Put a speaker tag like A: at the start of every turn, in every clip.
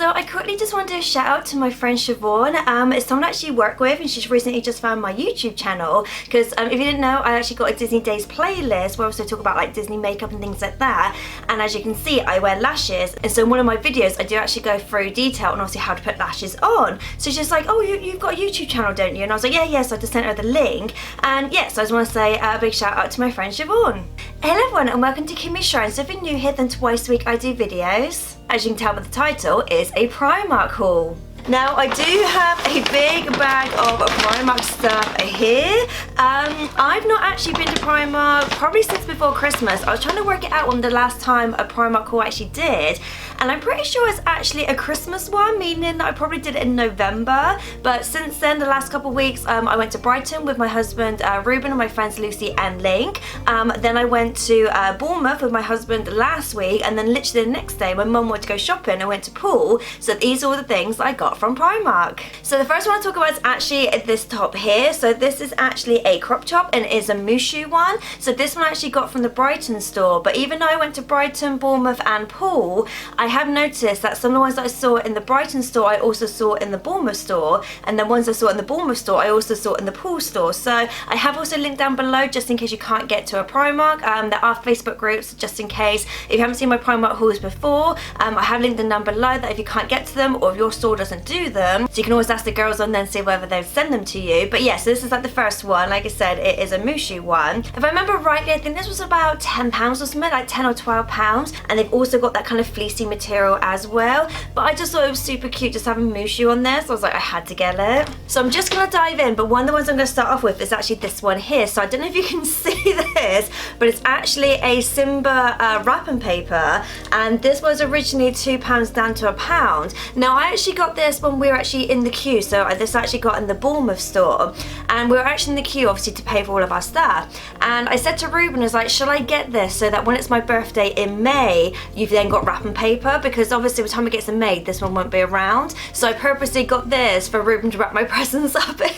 A: So I quickly just want to do a shout out to my friend Siobhan. It's someone I actually work with, and she's recently just found my YouTube channel, because if you didn't know, I actually got a Disney Days playlist where I also talk about like Disney makeup and things like that. And as you can see, I wear lashes, and so in one of my videos I do actually go through detail on obviously how to put lashes on. So she's like, oh, you've got a YouTube channel, don't you? And I was like, yeah, so I just sent her the link. And yeah, so I just want to say a big shout out to my friend Siobhan. Hello everyone, and welcome to Kimmy Shrine. So if you're new here, then twice a week I do videos. As you can tell by the title, is a Primark haul. Now I do have a big bag of Primark stuff here. I've not actually been to Primark probably since before Christmas. I was trying to work it out when the last time a Primark haul actually did, and I'm pretty sure it's actually a Christmas one, meaning that I probably did it in November. But since then, the last couple of weeks, I went to Brighton with my husband Ruben and my friends Lucy and Link. Then I went to Bournemouth with my husband last week, and then literally the next day when Mum wanted to go shopping, I went to Poole. So these are all the things I got from Primark. So the first one I talk about is actually this top here. So this is actually a crop top, and it is a Mushu one. So this one I actually got from the Brighton store, but even though I went to Brighton, Bournemouth and Poole, I have noticed that some of the ones that I saw in the Brighton store I also saw in the Bournemouth store, and the ones I saw in the Bournemouth store I also saw in the Poole store. So I have also linked down below just in case you can't get to a Primark. There are Facebook groups just in case. If you haven't seen my Primark hauls before, I have linked them down below that if you can't get to them or if your store doesn't do them, so you can always ask the girls on there and see whether they'll send them to you. But yeah, so this is like the first one. Like I said, it is a Mushu one. If I remember rightly, I think this was about £10 or something, like 10 or 12 pounds, and they've also got that kind of fleecy material as well. But I just thought it was super cute just having Mushu on there, so I was like, I had to get it. So I'm just gonna dive in, but one of the ones I'm gonna start off with is actually this one here. So I don't know if you can see this, but it's actually a Simba wrapping paper, and this was originally £2 down to £1. Now I actually got this when we were actually in the queue, so this I actually got in the Bournemouth store, and we were actually in the queue obviously to pay for all of our stuff. And I said to Ruben, I was like, shall I get this so that when it's my birthday in May, you've then got wrapping paper, because obviously by the time it gets in May, this one won't be around. So I purposely got this for Ruben to wrap my presents up in.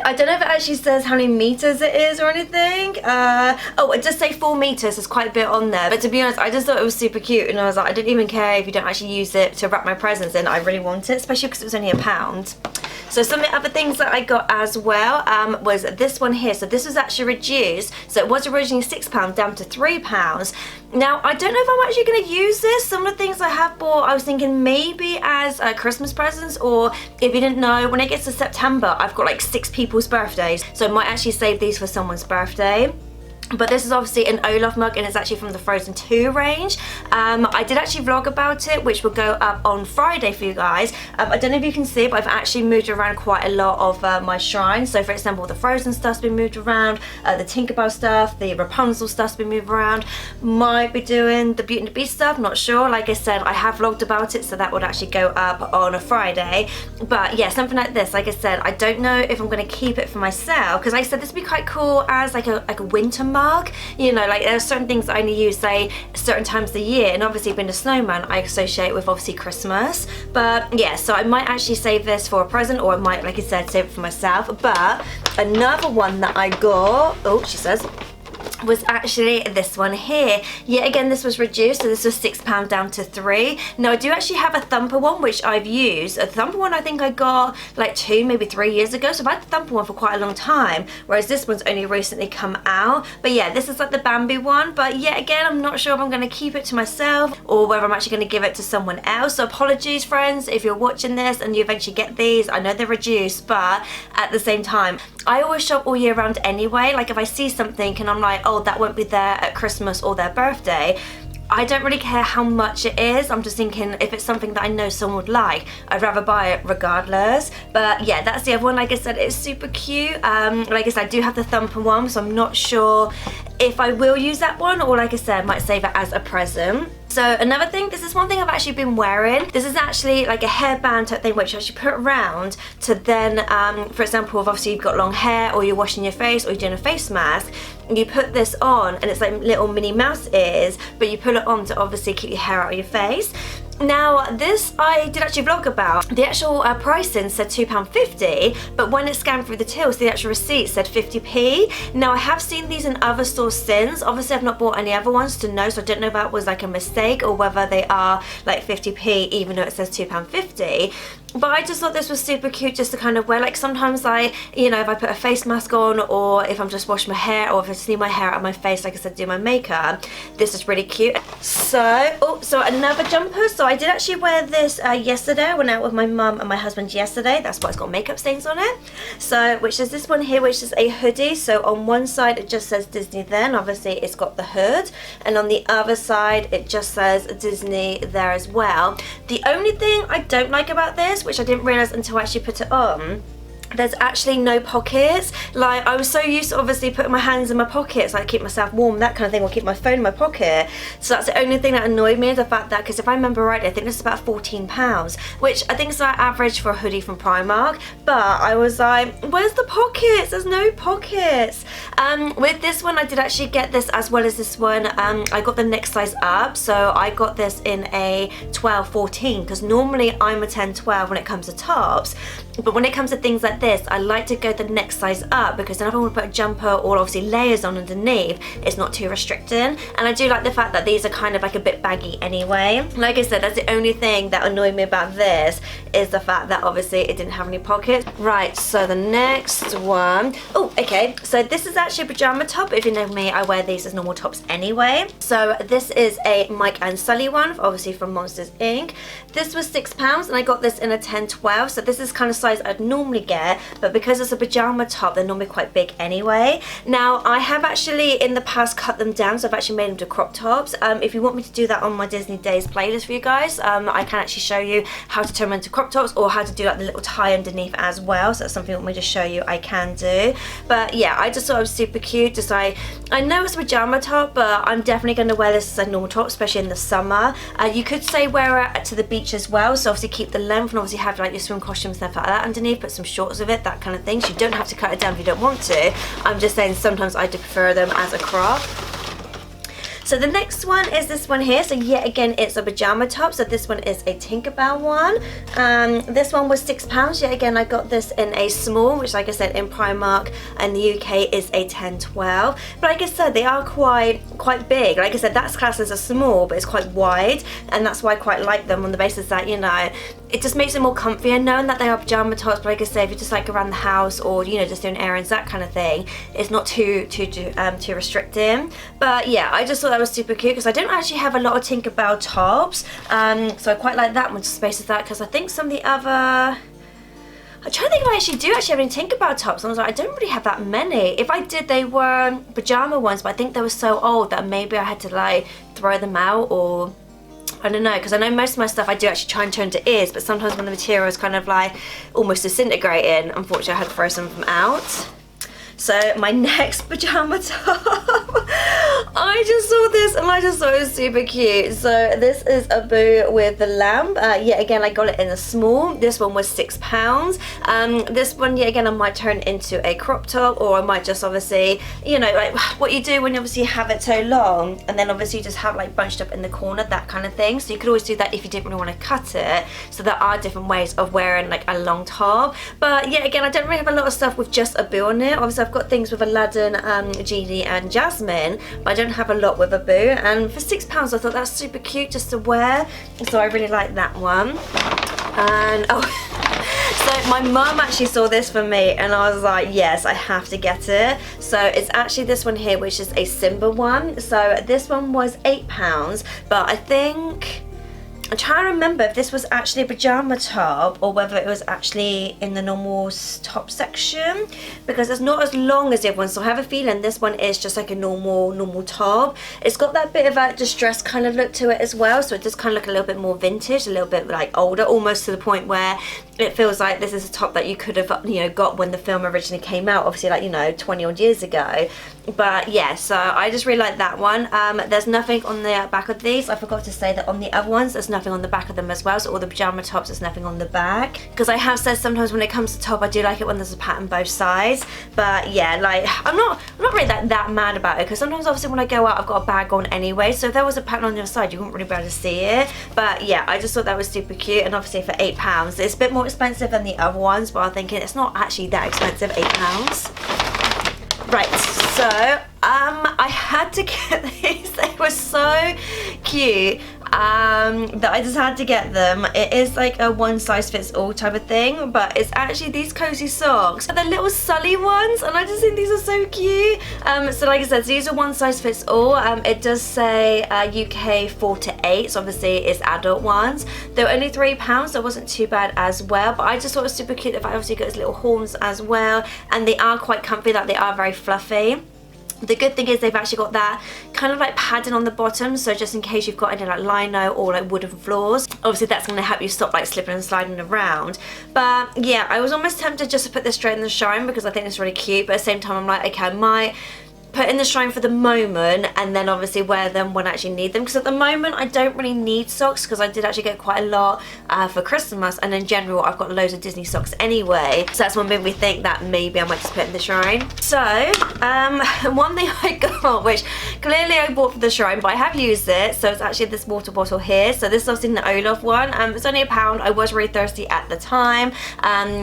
A: I don't know if it actually says how many meters it is or anything. Oh, it does say 4 meters, there's quite a bit on there. But to be honest, I just thought it was super cute, and I was like, I don't even care if you don't actually use it to wrap my presents in. I really want it, especially because it was only £1. So some of the other things that I got as well was this one here. So this was actually reduced. So it was originally £6 down to £3. Now, I don't know if I'm actually going to use this. Some of the things I have bought, I was thinking maybe as Christmas presents, or if you didn't know, when it gets to September, I've got like 6 people's birthdays. So I might actually save these for someone's birthday. But this is obviously an Olaf mug, and it's actually from the Frozen 2 range. I did actually vlog about it, which will go up on Friday for you guys. I don't know if you can see, but I've actually moved around quite a lot of my shrine. So for example, the Frozen stuff's been moved around, the Tinkerbell stuff, the Rapunzel stuff's been moved around. Might be doing the Beauty and the Beast stuff, not sure. Like I said, I have vlogged about it, so that would actually go up on a Friday. But yeah, something like this, like I said, I don't know if I'm going to keep it for myself, because like I said, this would be quite cool as like a winter mug. You know, like there are certain things I only use, say, certain times of the year, and obviously being a snowman, I associate with obviously Christmas. But yeah, so I might actually save this for a present, or I might, like I said, save it for myself. But another one that I got, oh, she says, was actually this one here. Yet again, this was reduced, so this was £6 down to £3. Now I do actually have a Thumper one which I've used. A Thumper one I think I got like 2, maybe 3 years ago, so I've had the Thumper one for quite a long time, whereas this one's only recently come out. But yeah, this is like the Bambi one, but yet again, I'm not sure if I'm going to keep it to myself or whether I'm actually going to give it to someone else. So apologies friends if you're watching this and you eventually get these. I know they're reduced, but at the same time, I always shop all year round anyway. Like if I see something and I'm like, oh, that won't be there at Christmas or their birthday, I don't really care how much it is. I'm just thinking if it's something that I know someone would like, I'd rather buy it regardless. But yeah, that's the other one. Like I said, it's super cute. Like I said, I do have the Thumper one, so I'm not sure if I will use that one, or like I said, I might save it as a present. So another thing, this is one thing I've actually been wearing. This is actually like a hairband type thing which you actually put around to then, for example, if obviously you've got long hair or you're washing your face or you're doing a face mask, you put this on and it's like little Minnie Mouse ears, but you put it on to obviously keep your hair out of your face. Now this I did actually vlog about. The actual pricing said £2.50, but when it scanned through the tills, the actual receipt said 50p. Now I have seen these in other stores since. Obviously I've not bought any other ones to know, so I don't know if that was like a mistake or whether they are like 50p even though it says £2.50. But I just thought this was super cute just to kind of wear. Like sometimes you know, if I put a face mask on, or if I'm just washing my hair, or if I just need my hair out of my face, like I said, do my makeup, this is really cute. So, so another jumper. So I did actually wear this yesterday. I went out with my mum and my husband yesterday. That's why it's got makeup stains on it. So, which is this one here, which is a hoodie. So on one side it just says Disney then, obviously it's got the hood, and on the other side it just says Disney there as well. The only thing I don't like about this, which I didn't realise until I actually put it on, there's actually no pockets. Like I was so used to obviously putting my hands in my pockets, like keep myself warm, that kind of thing, or keep my phone in my pocket. So that's the only thing that annoyed me, the fact that, because if I remember rightly, I think this is about £14, which I think is like average for a hoodie from Primark. But I was like, where's the pockets? There's no pockets. With this one I did actually get this as well as this one. I got the next size up, so I got this in a 12-14, because normally I'm a 10-12 when it comes to tops, but when it comes to things like this, I like to go the next size up, because then if I want to put a jumper or obviously layers on underneath, it's not too restricting. And I do like the fact that these are kind of like a bit baggy anyway. Like I said, that's the only thing that annoyed me about this, is the fact that obviously it didn't have any pockets. Right, so the next one, oh okay, so this is actually a pajama top. If you know me, I wear these as normal tops anyway. So this is a Mike and Sully one, obviously from Monsters Inc. This was £6 and I got this in a 10-12, so this is kind of size I'd normally get, but because it's a pajama top, they're normally quite big anyway. Now I have actually in the past cut them down, so I've actually made them to crop tops. If you want me to do that on my Disney Days playlist for you guys, I can actually show you how to turn them into crop tops, or how to do like the little tie underneath as well. So that's something you want me to show you, I can do. But yeah, I just thought it was super cute. Just I know it's a pajama top, but I'm definitely going to wear this as a normal top, especially in the summer. You could say wear it to the beach as well, so obviously keep the length, and obviously have like your swim costume and stuff like that underneath, put some shorts of it, that kind of thing. So you don't have to cut it down if you don't want to. I'm just saying sometimes I do prefer them as a crop. So the next one is this one here. So yet again, it's a pajama top. So this one is a Tinkerbell one. This one was £6. Yet again, I got this in a small, which like I said in Primark and the UK is a 10-12. But like I said, they are quite big. Like I said, that's classed as a small, but it's quite wide, and that's why I quite like them, on the basis that, you know, it just makes it more comfier knowing that they are pajama tops. But like I said, if you're just like around the house, or you know, just doing errands, that kind of thing, it's not too restricting. But yeah, I just thought that was super cute, because I don't actually have a lot of Tinkerbell tops, so I quite like that one, just basis that, because I think some of the other, I'm trying to think if I actually do have any Tinkerbell tops. I was like, I don't really have that many. If I did, they were pajama ones, but I think they were so old that maybe I had to like throw them out, or I don't know, because I know most of my stuff I do actually try and turn to ears, but sometimes when the material is kind of like almost disintegrating, unfortunately I had to throw some of them out. So my next pajama top, I just saw this and I just thought it was super cute. So this is a boo with the lamp. Yet again, I got it in a small. This one was £6. This one, yet again, I might turn into a crop top, or I might just obviously, you know, like what you do when you obviously have it so long, and then obviously you just have like bunched up in the corner, that kind of thing. So you could always do that if you didn't really want to cut it. So there are different ways of wearing like a long top. But yet again, I don't really have a lot of stuff with just a boo on it. Obviously I've got things with Aladdin, Genie and Jasmine, but I don't have a lot with a boo, and for £6 I thought that's super cute just to wear, so I really like that one. And oh, so my mum actually saw this for me and I was like, yes, I have to get it. So it's actually this one here, which is a Simba one. So this one was £8, but I think, I'm trying to remember if this was actually a pajama top or whether it was actually in the normal top section, because it's not as long as the other one, so I have a feeling this one is just like a normal top. It's got that bit of a distressed kind of look to it as well, so it does kind of look a little bit more vintage, a little bit like older, almost to the point where it feels like this is a top that you could have, you know, got when the film originally came out, obviously, like, you know, 20 odd years ago. But yeah, so I just really like that one. There's nothing on the back of these. I forgot to say that on the other ones there's nothing on the back of them as well. So all the pajama tops, there's nothing on the back, because I have said sometimes when it comes to top, I do like it when there's a pattern both sides. But yeah, like, I'm not really that mad about it, because sometimes obviously when I go out I've got a bag on anyway, so if there was a pattern on the other side you wouldn't really be able to see it. But yeah, I just thought that was super cute, and obviously for £8 it's a bit more expensive than the other ones, but I'm thinking it's not actually that expensive, £8. Right, so I had to get these. They were so cute that I just had to get them. It is like a one size fits all type of thing, but it's actually these cozy socks. They're little Sully ones, and I just think these are so cute. So like I said, these are one size fits all. It does say UK 4 to 8, so obviously it's adult ones. They were only £3, so it wasn't too bad as well, but I just thought it was super cute. The fact obviously got his little horns as well, and they are quite comfy, like they are very fluffy. The good thing is they've actually got that kind of like padding on the bottom, so just in case you've got any like lino or like wooden floors, obviously that's going to help you stop like slipping and sliding around. But yeah, I was almost tempted just to put this straight in the shine because I think it's really cute, but at the same time I'm like, okay, I might put in the shrine for the moment and then obviously wear them when I actually need them, because at the moment I don't really need socks because I did actually get quite a lot for Christmas, and in general I've got loads of Disney socks anyway, so that's what made me think that maybe I might just put in the shrine. So one thing I got, which clearly I bought for the shrine but I have used it, so it's actually this water bottle here. So this is obviously the Olaf one. It's only £1. I was really thirsty at the time,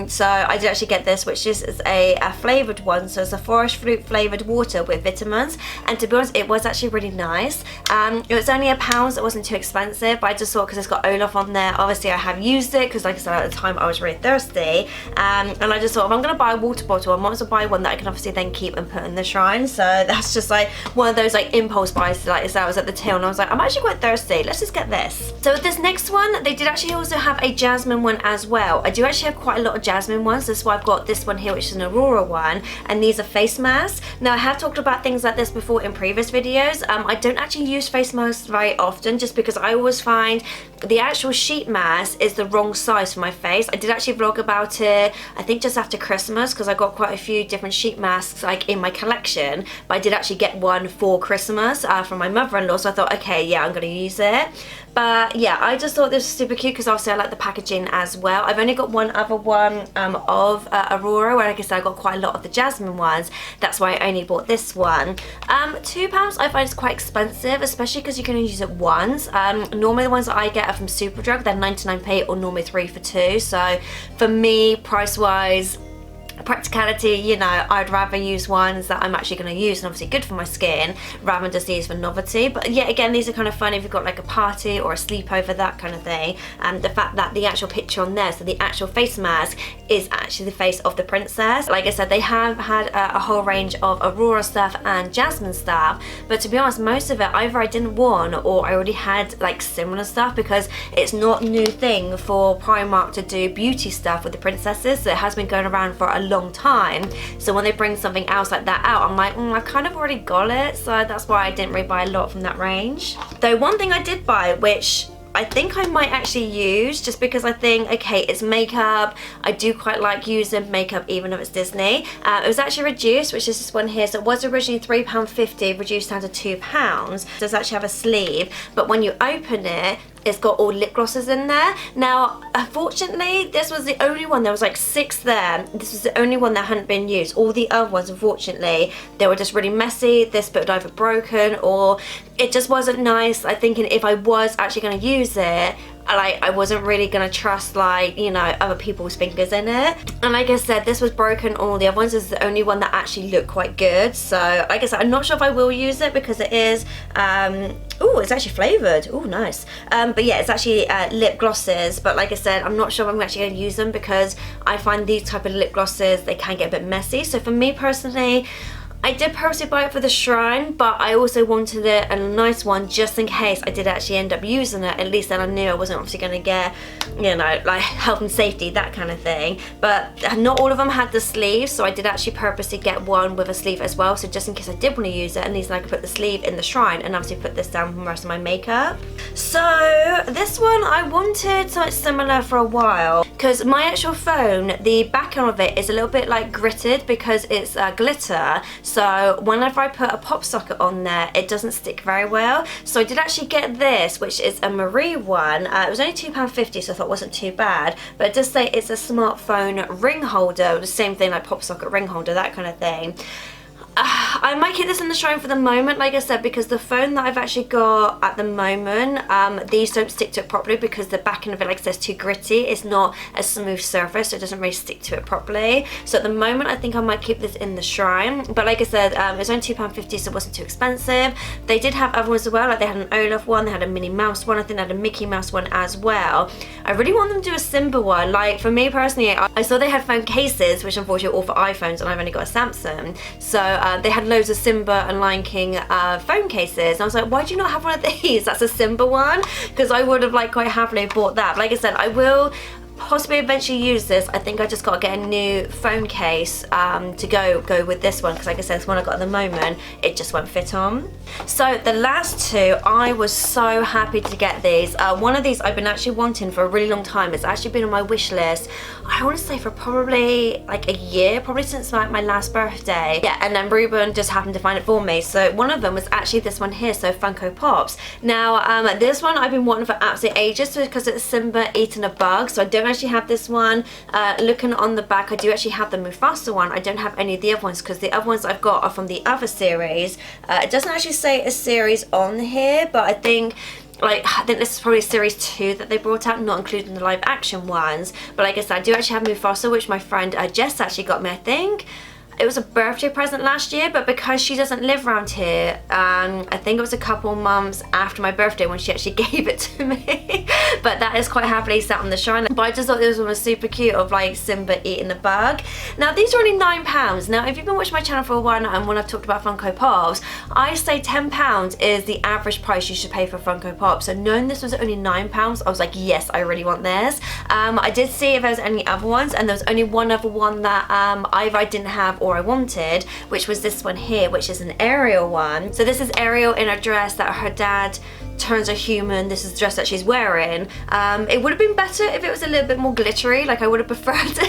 A: so I did actually get this, which is a flavoured one, so it's a forest fruit flavoured water with vitamins, and to be honest it was actually really nice. It was only £1, so it wasn't too expensive, but I just thought because it's got Olaf on there, obviously I have used it because like I said at the time I was really thirsty, and I just thought if I'm going to buy a water bottle I might as well buy one that I can obviously then keep and put in the shrine. So that's just like one of those like impulse buys. Like I said, I was at the till and I was like, I'm actually quite thirsty, let's just get this. So with this next one, they did actually also have a jasmine one as well. I do actually have quite a lot of jasmine ones, that's why I've got this one here, which is an Aurora one, and these are face masks. Now I have talked about things like this before in previous videos. I don't actually use face masks very often just because I always find the actual sheet mask is the wrong size for my face. I did actually vlog about it I think just after Christmas, because I got quite a few different sheet masks like in my collection, but I did actually get one for Christmas from my mother-in-law, so I thought okay, yeah, I'm going to use it. But yeah, I just thought this was super cute because obviously I like the packaging as well. I've only got one other one of Aurora, where like I said I got quite a lot of the jasmine ones, that's why I only bought this one. £2 I find is quite expensive, especially because you can only use it once. Normally the ones that I get are from Superdrug, they're 99p or normally 3 for 2, so for me, price wise, practicality, you know, I'd rather use ones that I'm actually going to use and obviously good for my skin rather than just these for novelty. But yeah, again, these are kind of fun if you've got like a party or a sleepover, that kind of thing. And the fact that the actual picture on there, so the actual face mask is actually the face of the princess. Like I said, they have had a whole range of Aurora stuff and Jasmine stuff, but to be honest, most of it either I didn't want or I already had like similar stuff, because it's not a new thing for Primark to do beauty stuff with the princesses, so it has been going around for a long time. So when they bring something else like that out, I'm like, I kind of already got it, so that's why I didn't really buy a lot from that range. Though one thing I did buy, which I think I might actually use, just because I think, okay, it's makeup, I do quite like using makeup even if it's Disney. It was actually reduced, which is this one here, so it was originally £3.50, reduced down to £2. It does actually have a sleeve, but when you open it, it's got all lip glosses in there. Now, unfortunately, this was the only one, there was like 6 there. This was the only one that hadn't been used. All the other ones, unfortunately, they were just really messy. This bit had either broken or it just wasn't nice. I'm thinking if I was actually going to use it, I wasn't really gonna trust, like, you know, other people's fingers in it. And like I said, this was broken. All the other ones, this is the only one that actually looked quite good. So like I said, I'm not sure if I will use it because it is oh, it's actually flavoured. Oh, nice. But yeah, it's actually lip glosses, but like I said, I'm not sure if I'm actually going to use them because I find these type of lip glosses, they can get a bit messy. So for me personally, I did purposely buy it for the shrine, but I also wanted it a nice one just in case I did actually end up using it. At least then I knew I wasn't obviously going to get, you know, like health and safety, that kind of thing. But not all of them had the sleeve, so I did actually purposely get one with a sleeve as well, so just in case I did want to use it, at least I could put the sleeve in the shrine and obviously put this down for the rest of my makeup. So this one I wanted something similar for a while, because my actual phone, the back end of it is a little bit like gritted because it's glitter, so whenever I put a pop socket on there it doesn't stick very well. So I did actually get this, which is a Marie one. It was only £2.50, so I thought it wasn't too bad, but it does say it's a smartphone ring holder, the same thing like pop socket ring holder, that kind of thing. I might keep this in the shrine for the moment, like I said, because the phone that I've actually got at the moment, these don't stick to it properly because the back end of it, like I said, is too gritty. It's not a smooth surface, so it doesn't really stick to it properly. So at the moment I think I might keep this in the shrine, but like I said, it was only £2.50, so it wasn't too expensive. They did have other ones as well, like they had an Olaf one, they had a Minnie Mouse one, I think they had a Mickey Mouse one as well. I really want them to do a Simba one. Like for me personally, I saw they had phone cases, which unfortunately are all for iPhones and I've only got a Samsung, so they had loads of Simba and Lion King phone cases, and I was like, why do you not have one of these? That's a Simba one, because I would have like quite happily bought that. But like I said, I will possibly eventually use this. I think I just got to get a new phone case to go with this one, because like I said, this one I got at the moment, it just won't fit on. So the last two, I was so happy to get these. One of these I've been actually wanting for a really long time. It's actually been on my wish list, I want to say for probably like a year, probably since like my last birthday. Yeah, and then Ruben just happened to find it for me. So one of them was actually this one here, so Funko Pops. Now this one I've been wanting for absolute ages because it's Simba eating a bug, so I don't actually have this one. Looking on the back, I do actually have the Mufasa one. I don't have any of the other ones because the other ones I've got are from the other series. It doesn't actually say a series on here, but I think this is probably series 2 that they brought out, not including the live action ones. But like I said, I do actually have Mufasa, which my friend Jess actually got me, I think. It was a birthday present last year, but because she doesn't live around here, I think it was a couple months after my birthday when she actually gave it to me. But that is quite happily sat on the shrine. But I just thought this one was super cute, of like Simba eating a bug. Now these are only £9. Now if you've been watching my channel for a while now, and when I've talked about Funko Pops, I say £10 is the average price you should pay for Funko Pops. So knowing this was only £9, I was like, yes, I really want this. I did see if there was any other ones, and there was only one other one that either I didn't have or I wanted, which was this one here, which is an Ariel one. So this is Ariel in a dress that her dad turns a human. This is the dress that she's wearing. It would have been better if it was a little bit more glittery, like I would have preferred.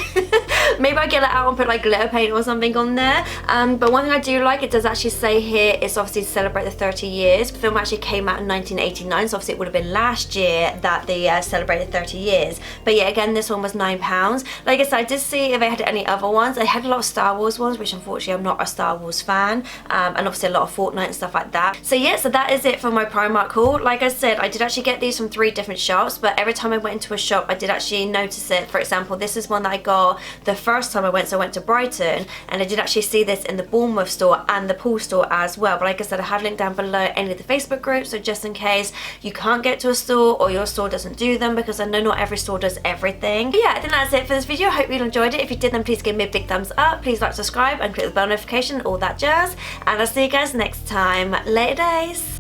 A: Maybe I get it out and put like glitter paint or something on there. But one thing I do like, it does actually say here, it's obviously to celebrate the 30 years. The film actually came out in 1989, so obviously it would have been last year that they celebrated 30 years. But yeah, again, this one was £9. Like I said, I did see if they had any other ones. They had a lot of Star Wars ones, which unfortunately I'm not a Star Wars fan, and obviously a lot of Fortnite and stuff like that. So yeah, so that is it for my Primark haul. Like I said, I did actually get these from 3 different shops, but every time I went into a shop I did actually notice it. For example, this is one that I got the first time I went, so I went to Brighton, and I did actually see this in the Bournemouth store and the Poole store as well. But like I said, I have linked down below any of the Facebook groups, so just in case you can't get to a store or your store doesn't do them, because I know not every store does everything. But yeah, I think that's it for this video. I hope you enjoyed it. If you did, then please give me a big thumbs up. Please like, subscribe, and click the bell notification, all that jazz. And I'll see you guys next time. Later days.